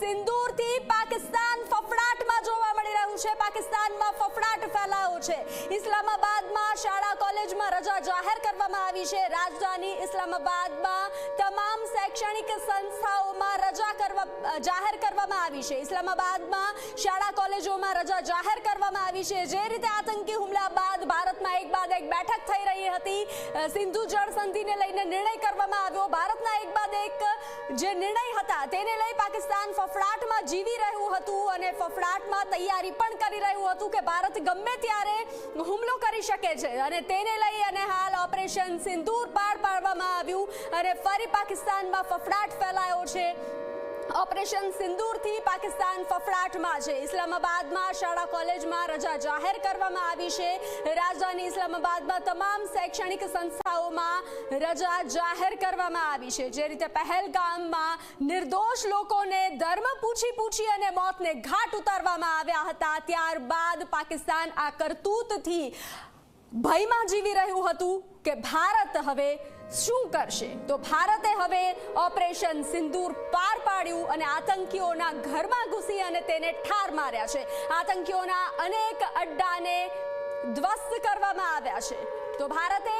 સિંદૂરથી પાકિસ્તાન ફફડાટમાં જોવા મળી રહ્યું છે। પાકિસ્તાનમાં ફફડાટ ફેલાયો છે। ઇસ્લામાબાદમાં શાળા કોલેજમાં રજા જાહેર કરવામાં આવી છે। રાજધાની ઇસ્લામાબાદમાં તમામ શૈક્ષણિક સંસ્થાઓમાં રજા જાહેર કરવામાં આવી છે। ઇસ્લામાબાદમાં શાળા કોલેજોમાં રજા જાહેર કરવામાં આવી છે। જે રીતે આતંકી હુમલા બાદ ભારતમાં એક બાદ એક બેઠક થઈ રહી હતી। સિંધુ જળ સંધિને લઈને નિર્ણય કરવામાં આવ્યો। ભારતના એક બાદ એક જે નિર્ણય હતા તેને લઈ પાકિસ્તાન ફફડાટમાં જીવી રહ્યું હતું અને ફફડાટમાં તૈયારી પણ કરી રહ્યું હતું કે ભારત ગમે ત્યારે હુમલો કરી શકે છે અને તેને લઈ અને હાલ ઓપરેશન સિંદૂર પાર પાડવામાં આવ્યું અને ફરી પાકિસ્તાનમાં ફફડાટ ફેલાયો છે। ઓપરેશન સિંદૂરથી પાકિસ્તાન ફફડાટમાં છે। ઇસ્લામાબાદમાં શાળા કોલેજમાં રજા જાહેર કરવામાં આવી છે। રાજધાની ઇસ્લામાબાદમાં તમામ શૈક્ષણિક સંસ્થાઓમાં રજા જાહેર કરવામાં આવી છે। જે રીતે પહેલગામમાં નિર્દોષ લોકોને ધર્મ પૂછી અને મોતને ઘાટ ઉતારવામાં આવ્યા હતા, ત્યારબાદ પાકિસ્તાન આ કરતૂતથી ભયમાં જીવી રહ્યું હતું કે ભારત હવે શું કરશે। તો ભારતે હવે ઓપરેશન સિંદૂર પાર પાડ્યું અને આતંકીઓના ઘરમાં ઘૂસી અને તેને ઠાર માર્યા છે। આતંકીઓના અનેક અડ્ડાને ધ્વસ્ત કરવામાં આવ્યા છે। તો ભારતે